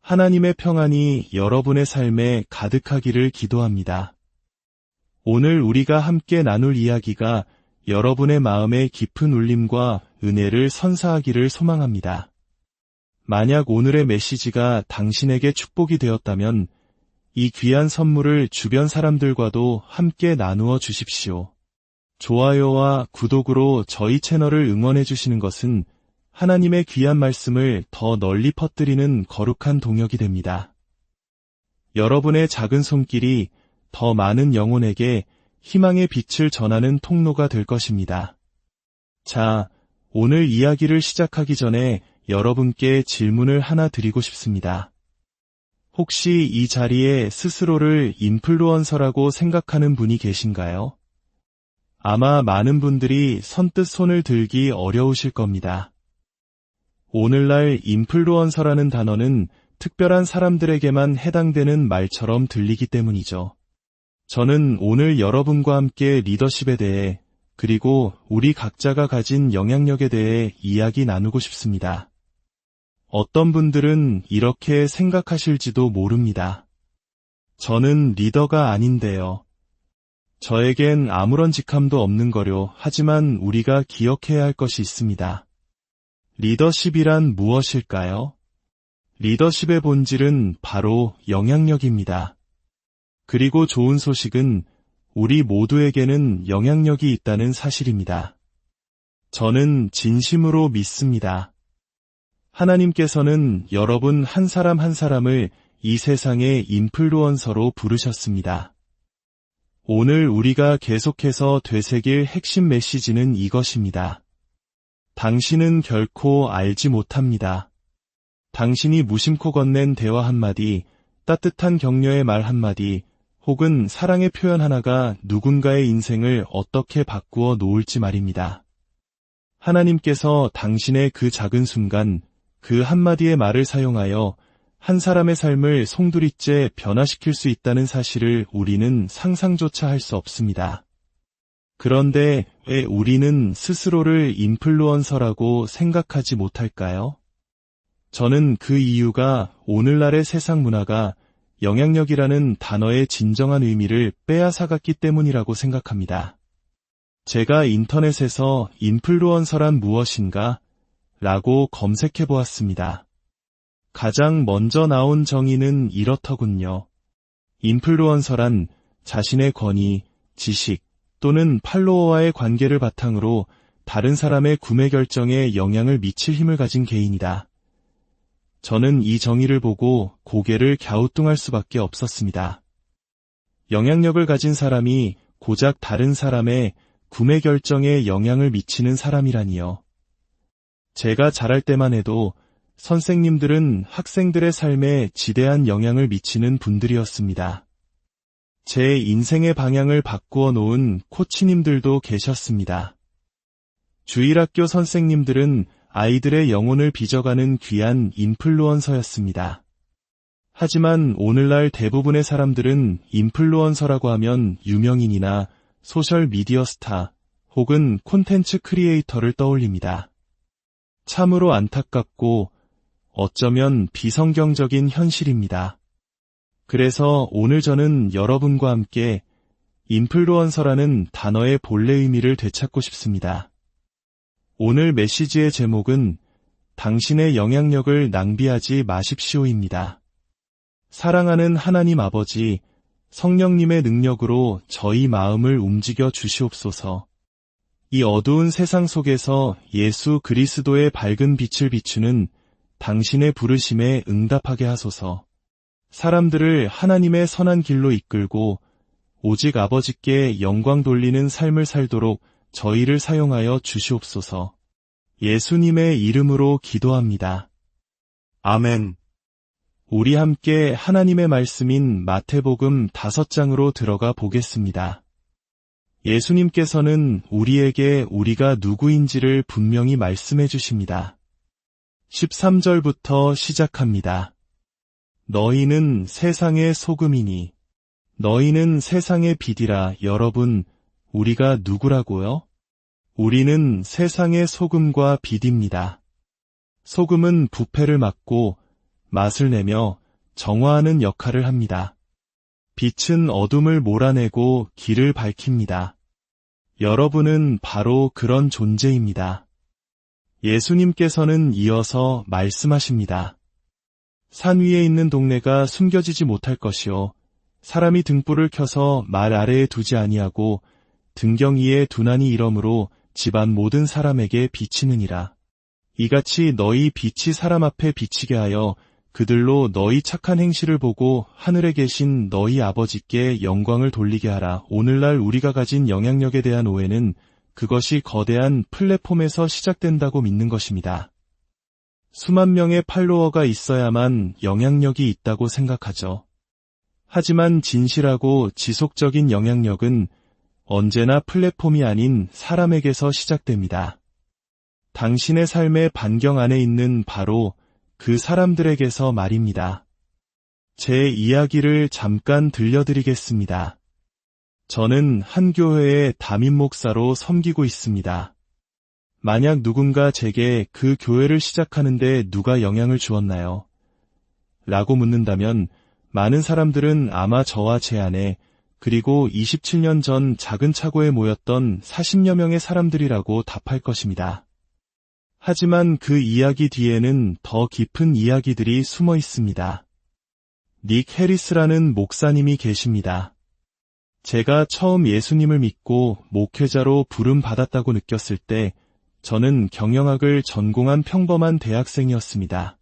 하나님의 평안이 여러분의 삶에 가득하기를 기도합니다. 오늘 우리가 함께 나눌 이야기가 여러분의 마음에 깊은 울림과 은혜를 선사하기를 소망합니다. 만약 오늘의 메시지가 당신에게 축복이 되었다면 이 귀한 선물을 주변 사람들과도 함께 나누어 주십시오. 좋아요와 구독으로 저희 채널을 응원해 주시는 것은 하나님의 귀한 말씀을 더 널리 퍼뜨리는 거룩한 동역이 됩니다. 여러분의 작은 손길이 더 많은 영혼에게 희망의 빛을 전하는 통로가 될 것입니다. 자, 오늘 이야기를 시작하기 전에 여러분께 질문을 하나 드리고 싶습니다. 혹시 이 자리에 스스로를 인플루언서라고 생각하는 분이 계신가요? 아마 많은 분들이 선뜻 손을 들기 어려우실 겁니다. 오늘날 인플루언서라는 단어는 특별한 사람들에게만 해당되는 말처럼 들리기 때문이죠. 저는 오늘 여러분과 함께 리더십에 대해 그리고 우리 각자가 가진 영향력에 대해 이야기 나누고 싶습니다. 어떤 분들은 이렇게 생각하실지도 모릅니다. 저는 리더가 아닌데요. 저에겐 아무런 직함도 없는 거려. 하지만 우리가 기억해야 할 것이 있습니다. 리더십이란 무엇일까요? 리더십의 본질은 바로 영향력입니다. 그리고 좋은 소식은 우리 모두에게는 영향력이 있다는 사실입니다. 저는 진심으로 믿습니다. 하나님께서는 여러분 한 사람 한 사람을 이 세상의 인플루언서로 부르셨습니다. 오늘 우리가 계속해서 되새길 핵심 메시지는 이것입니다. 당신은 결코 알지 못합니다. 당신이 무심코 건넨 대화 한마디, 따뜻한 격려의 말 한마디, 혹은 사랑의 표현 하나가 누군가의 인생을 어떻게 바꾸어 놓을지 말입니다. 하나님께서 당신의 그 작은 순간, 그 한마디의 말을 사용하여 한 사람의 삶을 송두리째 변화시킬 수 있다는 사실을 우리는 상상조차 할 수 없습니다. 그런데 왜 우리는 스스로를 인플루언서라고 생각하지 못할까요? 저는 그 이유가 오늘날의 세상 문화가 영향력이라는 단어의 진정한 의미를 빼앗아갔기 때문이라고 생각합니다. 제가 인터넷에서 인플루언서란 무엇인가? 라고 검색해 보았습니다. 가장 먼저 나온 정의는 이렇더군요. 인플루언서란 자신의 권위, 지식 또는 팔로워와의 관계를 바탕으로 다른 사람의 구매 결정에 영향을 미칠 힘을 가진 개인이다. 저는 이 정의를 보고 고개를 갸우뚱할 수밖에 없었습니다. 영향력을 가진 사람이 고작 다른 사람의 구매 결정에 영향을 미치는 사람이라니요. 제가 자랄 때만 해도 선생님들은 학생들의 삶에 지대한 영향을 미치는 분들이었습니다. 제 인생의 방향을 바꾸어 놓은 코치님들도 계셨습니다. 주일학교 선생님들은 아이들의 영혼을 빚어가는 귀한 인플루언서였습니다. 하지만 오늘날 대부분의 사람들은 인플루언서라고 하면 유명인이나 소셜미디어 스타 혹은 콘텐츠 크리에이터를 떠올립니다. 참으로 안타깝고 어쩌면 비성경적인 현실입니다. 그래서 오늘 저는 여러분과 함께 인플루언서라는 단어의 본래 의미를 되찾고 싶습니다. 오늘 메시지의 제목은 당신의 영향력을 낭비하지 마십시오입니다. 사랑하는 하나님 아버지, 성령님의 능력으로 저희 마음을 움직여 주시옵소서. 이 어두운 세상 속에서 예수 그리스도의 밝은 빛을 비추는 당신의 부르심에 응답하게 하소서. 사람들을 하나님의 선한 길로 이끌고 오직 아버지께 영광 돌리는 삶을 살도록 저희를 사용하여 주시옵소서. 예수님의 이름으로 기도합니다. 아멘. 우리 함께 하나님의 말씀인 마태복음 5장으로 들어가 보겠습니다. 예수님께서는 우리에게 우리가 누구인지를 분명히 말씀해 주십니다. 13절부터 시작합니다. 너희는 세상의 소금이니 너희는 세상의 빛이라. 여러분, 우리가 누구라고요? 우리는 세상의 소금과 빛입니다. 소금은 부패를 막고 맛을 내며 정화하는 역할을 합니다. 빛은 어둠을 몰아내고 길을 밝힙니다. 여러분은 바로 그런 존재입니다. 예수님께서는 이어서 말씀하십니다. 산 위에 있는 동네가 숨겨지지 못할 것이요 사람이 등불을 켜서 말 아래에 두지 아니하고 등경 위에 두나니 이러므로 집안 모든 사람에게 비치느니라. 이같이 너희 빛이 사람 앞에 비치게 하여 그들로 너희 착한 행실을 보고 하늘에 계신 너희 아버지께 영광을 돌리게 하라. 오늘날 우리가 가진 영향력에 대한 오해는 그것이 거대한 플랫폼에서 시작된다고 믿는 것입니다. 수만 명의 팔로워가 있어야만 영향력이 있다고 생각하죠. 하지만 진실하고 지속적인 영향력은 언제나 플랫폼이 아닌 사람에게서 시작됩니다. 당신의 삶의 반경 안에 있는 바로 그 사람들에게서 말입니다. 제 이야기를 잠깐 들려드리겠습니다. 저는 한 교회의 담임 목사로 섬기고 있습니다. 만약 누군가 제게 그 교회를 시작하는데 누가 영향을 주었나요? 라고 묻는다면 많은 사람들은 아마 저와 제 아내 그리고 27년 전 작은 차고에 모였던 40여 명의 사람들이라고 답할 것입니다. 하지만 그 이야기 뒤에는 더 깊은 이야기들이 숨어 있습니다. 닉 해리스라는 목사님이 계십니다. 제가 처음 예수님을 믿고 목회자로 부름받았다고 느꼈을 때 저는 경영학을 전공한 평범한 대학생이었습니다.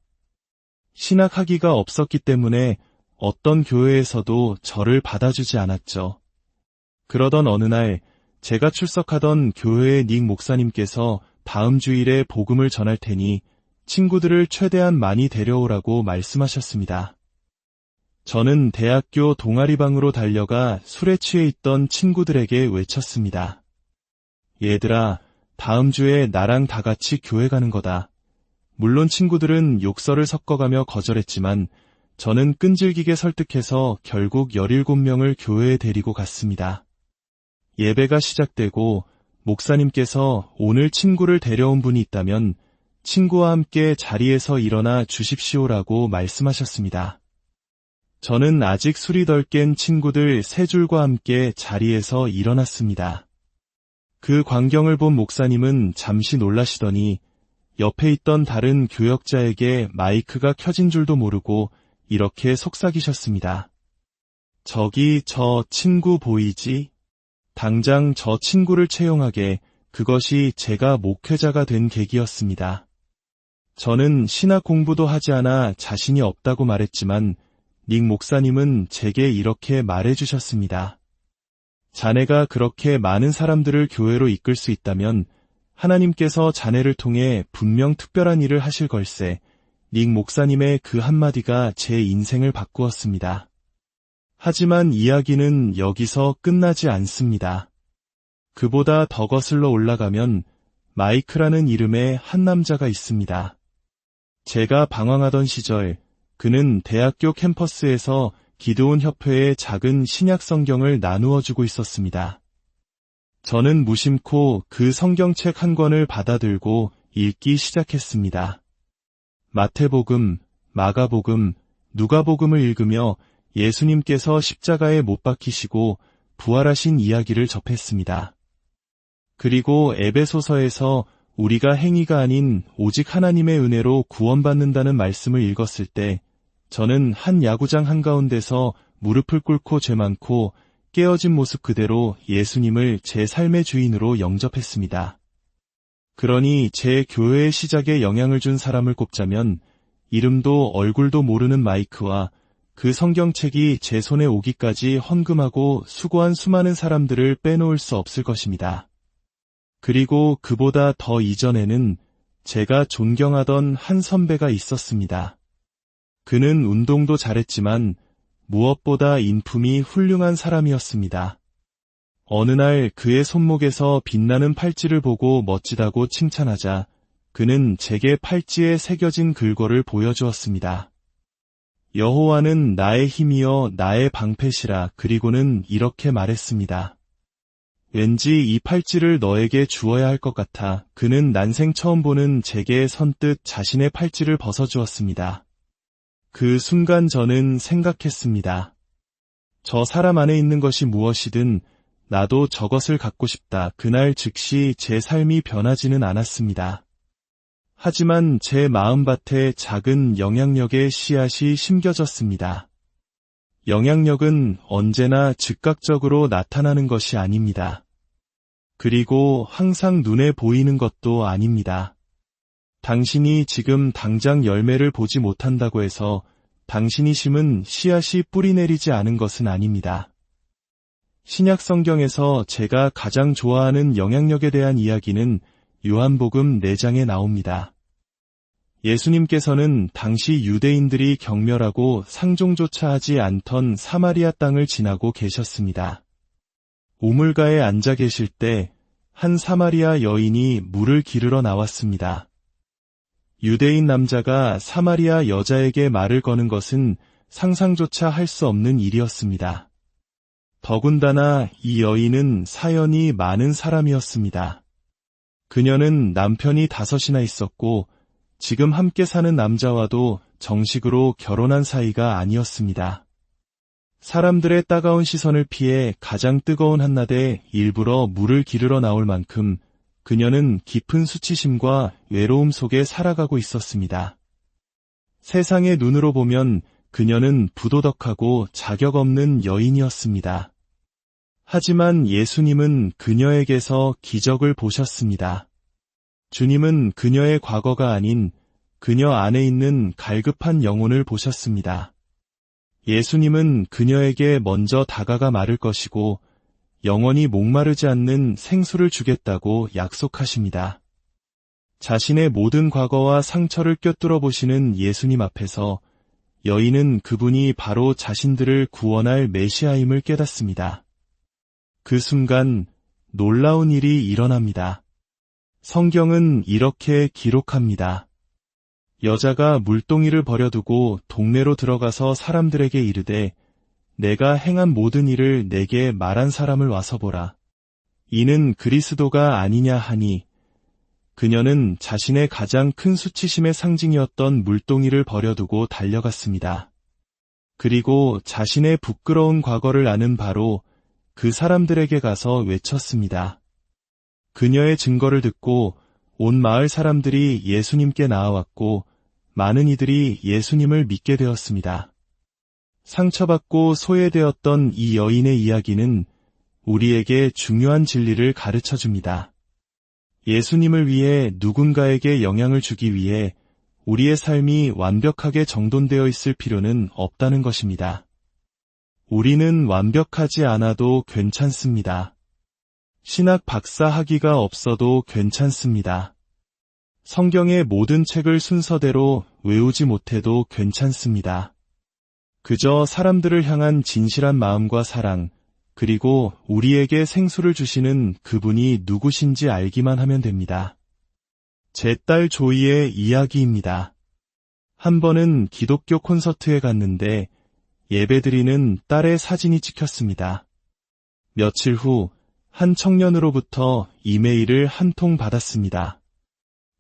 신학학위가 없었기 때문에 어떤 교회에서도 저를 받아주지 않았죠. 그러던 어느 날 제가 출석하던 교회의 닉 목사님께서 다음 주일에 복음을 전할 테니 친구들을 최대한 많이 데려오라고 말씀하셨습니다. 저는 대학교 동아리방으로 달려가 술에 취해 있던 친구들에게 외쳤습니다. 얘들아, 다음 주에 나랑 다 같이 교회 가는 거다. 물론 친구들은 욕설을 섞어가며 거절했지만 저는 끈질기게 설득해서 결국 17명을 교회에 데리고 갔습니다. 예배가 시작되고 목사님께서 오늘 친구를 데려온 분이 있다면 친구와 함께 자리에서 일어나 주십시오라고 말씀하셨습니다. 저는 아직 술이 덜 깬 친구들 3줄과 함께 자리에서 일어났습니다. 그 광경을 본 목사님은 잠시 놀라시더니 옆에 있던 다른 교역자에게 마이크가 켜진 줄도 모르고 이렇게 속삭이셨습니다. 저기 저 친구 보이지? 당장 저 친구를 채용하게. 그것이 제가 목회자가 된 계기였습니다. 저는 신학 공부도 하지 않아 자신이 없다고 말했지만 닉 목사님은 제게 이렇게 말해주셨습니다. 자네가 그렇게 많은 사람들을 교회로 이끌 수 있다면 하나님께서 자네를 통해 분명 특별한 일을 하실 걸세. 닉 목사님의 그 한마디가 제 인생을 바꾸었습니다. 하지만 이야기는 여기서 끝나지 않습니다. 그보다 더 거슬러 올라가면 마이크라는 이름의 한 남자가 있습니다. 제가 방황하던 시절 그는 대학교 캠퍼스에서 기도원 협회에 작은 신약 성경을 나누어 주고 있었습니다. 저는 무심코 그 성경책 한 권을 받아들고 읽기 시작했습니다. 마태복음, 마가복음, 누가복음을 읽으며 예수님께서 십자가에 못 박히시고 부활하신 이야기를 접했습니다. 그리고 에베소서에서 우리가 행위가 아닌 오직 하나님의 은혜로 구원받는다는 말씀을 읽었을 때 저는 한 야구장 한가운데서 무릎을 꿇고 죄 많고 깨어진 모습 그대로 예수님을 제 삶의 주인으로 영접했습니다. 그러니 제 교회의 시작에 영향을 준 사람을 꼽자면 이름도 얼굴도 모르는 마이크와 그 성경책이 제 손에 오기까지 헌금하고 수고한 수많은 사람들을 빼놓을 수 없을 것입니다. 그리고 그보다 더 이전에는 제가 존경하던 한 선배가 있었습니다. 그는 운동도 잘했지만 무엇보다 인품이 훌륭한 사람이었습니다. 어느 날 그의 손목에서 빛나는 팔찌를 보고 멋지다고 칭찬하자 그는 제게 팔찌에 새겨진 글꼴을 보여주었습니다. 여호와는 나의 힘이여 나의 방패시라. 그리고는 이렇게 말했습니다. 왠지 이 팔찌를 너에게 주어야 할 것 같아. 그는 난생 처음 보는 제게 선뜻 자신의 팔찌를 벗어주었습니다. 그 순간 저는 생각했습니다. 저 사람 안에 있는 것이 무엇이든 나도 저것을 갖고 싶다. 그날 즉시 제 삶이 변하지는 않았습니다. 하지만 제 마음밭에 작은 영향력의 씨앗이 심겨졌습니다. 영향력은 언제나 즉각적으로 나타나는 것이 아닙니다. 그리고 항상 눈에 보이는 것도 아닙니다. 당신이 지금 당장 열매를 보지 못한다고 해서 당신이 심은 씨앗이 뿌리내리지 않은 것은 아닙니다. 신약 성경에서 제가 가장 좋아하는 영향력에 대한 이야기는 요한복음 4장에 나옵니다. 예수님께서는 당시 유대인들이 경멸하고 상종조차 하지 않던 사마리아 땅을 지나고 계셨습니다. 우물가에 앉아 계실 때 한 사마리아 여인이 물을 기르러 나왔습니다. 유대인 남자가 사마리아 여자에게 말을 거는 것은 상상조차 할 수 없는 일이었습니다. 더군다나 이 여인은 사연이 많은 사람이었습니다. 그녀는 남편이 5이나 있었고 지금 함께 사는 남자와도 정식으로 결혼한 사이가 아니었습니다. 사람들의 따가운 시선을 피해 가장 뜨거운 한낮에 일부러 물을 기르러 나올 만큼 그녀는 깊은 수치심과 외로움 속에 살아가고 있었습니다. 세상의 눈으로 보면 그녀는 부도덕하고 자격 없는 여인이었습니다. 하지만 예수님은 그녀에게서 기적을 보셨습니다. 주님은 그녀의 과거가 아닌 그녀 안에 있는 갈급한 영혼을 보셨습니다. 예수님은 그녀에게 먼저 다가가 말을 것이고 영원히 목마르지 않는 생수를 주겠다고 약속하십니다. 자신의 모든 과거와 상처를 꿰뚫어 보시는 예수님 앞에서 여인은 그분이 바로 자신들을 구원할 메시아임을 깨닫습니다. 그 순간 놀라운 일이 일어납니다. 성경은 이렇게 기록합니다. 여자가 물동이를 버려두고 동네로 들어가서 사람들에게 이르되 내가 행한 모든 일을 내게 말한 사람을 와서 보라. 이는 그리스도가 아니냐 하니 그녀는 자신의 가장 큰 수치심의 상징이었던 물동이를 버려두고 달려갔습니다. 그리고 자신의 부끄러운 과거를 아는 바로 그 사람들에게 가서 외쳤습니다. 그녀의 증거를 듣고 온 마을 사람들이 예수님께 나아왔고 많은 이들이 예수님을 믿게 되었습니다. 상처받고 소외되었던 이 여인의 이야기는 우리에게 중요한 진리를 가르쳐 줍니다. 예수님을 위해 누군가에게 영향을 주기 위해 우리의 삶이 완벽하게 정돈되어 있을 필요는 없다는 것입니다. 우리는 완벽하지 않아도 괜찮습니다. 신학 박사 학위가 없어도 괜찮습니다. 성경의 모든 책을 순서대로 외우지 못해도 괜찮습니다. 그저 사람들을 향한 진실한 마음과 사랑, 그리고 우리에게 생수를 주시는 그분이 누구신지 알기만 하면 됩니다. 제 딸 조이의 이야기입니다. 한 번은 기독교 콘서트에 갔는데 예배드리는 딸의 사진이 찍혔습니다. 며칠 후 한 청년으로부터 이메일을 한 통 받았습니다.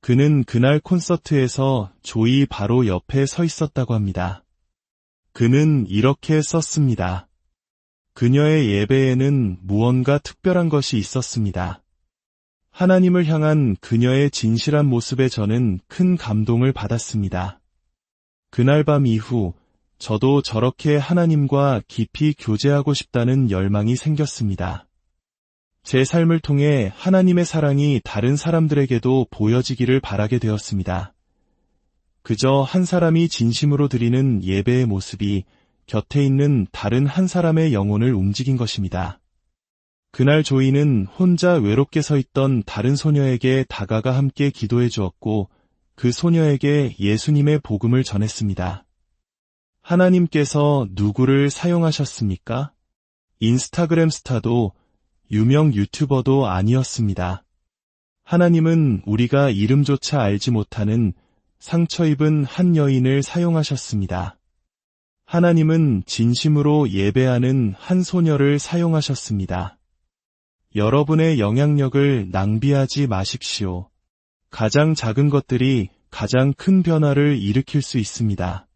그는 그날 콘서트에서 조이 바로 옆에 서 있었다고 합니다. 그는 이렇게 썼습니다. 그녀의 예배에는 무언가 특별한 것이 있었습니다. 하나님을 향한 그녀의 진실한 모습에 저는 큰 감동을 받았습니다. 그날 밤 이후 저도 저렇게 하나님과 깊이 교제하고 싶다는 열망이 생겼습니다. 제 삶을 통해 하나님의 사랑이 다른 사람들에게도 보여지기를 바라게 되었습니다. 그저 한 사람이 진심으로 드리는 예배의 모습이 곁에 있는 다른 한 사람의 영혼을 움직인 것입니다. 그날 조이는 혼자 외롭게 서 있던 다른 소녀에게 다가가 함께 기도해 주었고 그 소녀에게 예수님의 복음을 전했습니다. 하나님께서 누구를 사용하셨습니까? 인스타그램 스타도 유명 유튜버도 아니었습니다. 하나님은 우리가 이름조차 알지 못하는 상처 입은 한 여인을 사용하셨습니다. 하나님은 진심으로 예배하는 한 소녀를 사용하셨습니다. 여러분의 영향력을 낭비하지 마십시오. 가장 작은 것들이 가장 큰 변화를 일으킬 수 있습니다.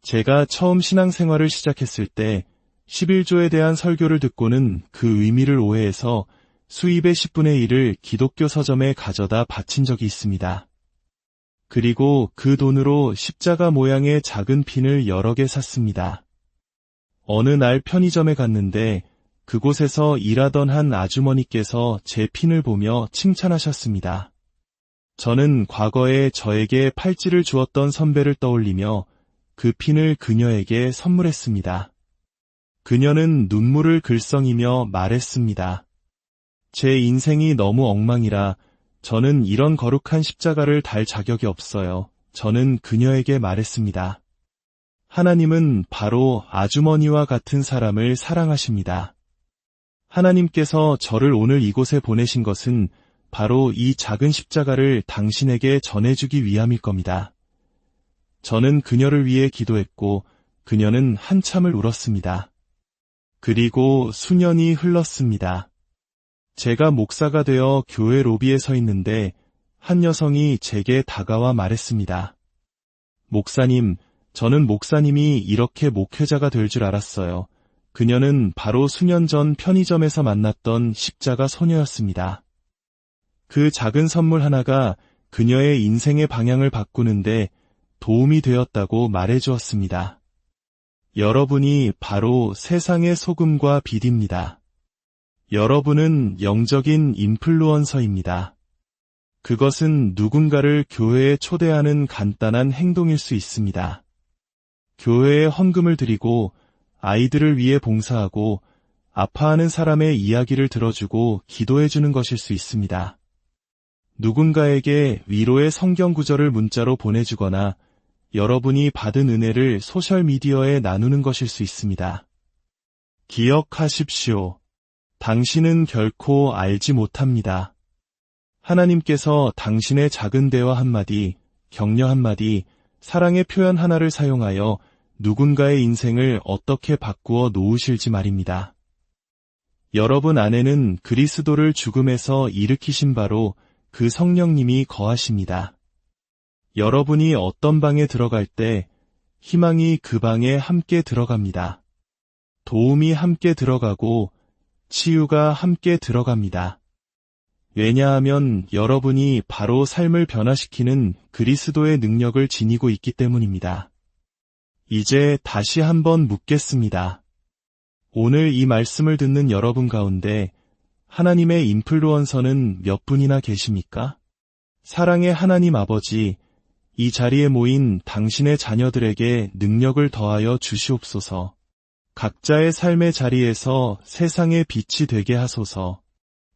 제가 처음 신앙생활을 시작했을 때 11조에 대한 설교를 듣고는 그 의미를 오해해서 수입의 10분의 1을 기독교 서점에 가져다 바친 적이 있습니다. 그리고 그 돈으로 십자가 모양의 작은 핀을 여러 개 샀습니다. 어느 날 편의점에 갔는데 그곳에서 일하던 한 아주머니께서 제 핀을 보며 칭찬하셨습니다. 저는 과거에 저에게 팔찌를 주었던 선배를 떠올리며 그 핀을 그녀에게 선물했습니다. 그녀는 눈물을 글썽이며 말했습니다. 제 인생이 너무 엉망이라 저는 이런 거룩한 십자가를 달 자격이 없어요. 저는 그녀에게 말했습니다. 하나님은 바로 아주머니와 같은 사람을 사랑하십니다. 하나님께서 저를 오늘 이곳에 보내신 것은 바로 이 작은 십자가를 당신에게 전해주기 위함일 겁니다. 저는 그녀를 위해 기도했고 그녀는 한참을 울었습니다. 그리고 수년이 흘렀습니다. 제가 목사가 되어 교회 로비에 서 있는데 한 여성이 제게 다가와 말했습니다. 목사님, 저는 목사님이 이렇게 목회자가 될 줄 알았어요. 그녀는 바로 수년 전 편의점에서 만났던 십자가 소녀였습니다. 그 작은 선물 하나가 그녀의 인생의 방향을 바꾸는데 도움이 되었다고 말해주었습니다. 여러분이 바로 세상의 소금과 빛입니다. 여러분은 영적인 인플루언서입니다. 그것은 누군가를 교회에 초대하는 간단한 행동일 수 있습니다. 교회에 헌금을 드리고 아이들을 위해 봉사하고 아파하는 사람의 이야기를 들어주고 기도해주는 것일 수 있습니다. 누군가에게 위로의 성경 구절을 문자로 보내주거나 여러분이 받은 은혜를 소셜미디어에 나누는 것일 수 있습니다. 기억하십시오. 당신은 결코 알지 못합니다. 하나님께서 당신의 작은 대화 한마디, 격려 한마디, 사랑의 표현 하나를 사용하여 누군가의 인생을 어떻게 바꾸어 놓으실지 말입니다. 여러분 안에는 그리스도를 죽음에서 일으키신 바로 그 성령님이 거하십니다. 여러분이 어떤 방에 들어갈 때 희망이 그 방에 함께 들어갑니다. 도움이 함께 들어가고 치유가 함께 들어갑니다. 왜냐하면 여러분이 바로 삶을 변화시키는 그리스도의 능력을 지니고 있기 때문입니다. 이제 다시 한번 묻겠습니다. 오늘 이 말씀을 듣는 여러분 가운데 하나님의 인플루언서는 몇 분이나 계십니까? 사랑의 하나님 아버지, 이 자리에 모인 당신의 자녀들에게 능력을 더하여 주시옵소서. 각자의 삶의 자리에서 세상의 빛이 되게 하소서.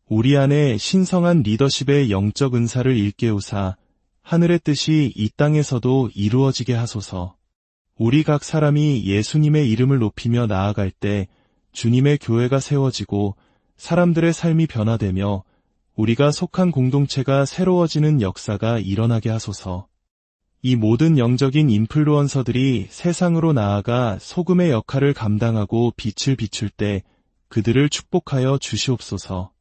우리 안에 신성한 리더십의 영적 은사를 일깨우사 하늘의 뜻이 이 땅에서도 이루어지게 하소서. 우리 각 사람이 예수님의 이름을 높이며 나아갈 때 주님의 교회가 세워지고 사람들의 삶이 변화되며 우리가 속한 공동체가 새로워지는 역사가 일어나게 하소서. 이 모든 영적인 인플루언서들이 세상으로 나아가 소금의 역할을 감당하고 빛을 비출 때 그들을 축복하여 주시옵소서.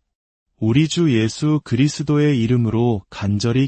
우리 주 예수 그리스도의 이름으로 간절히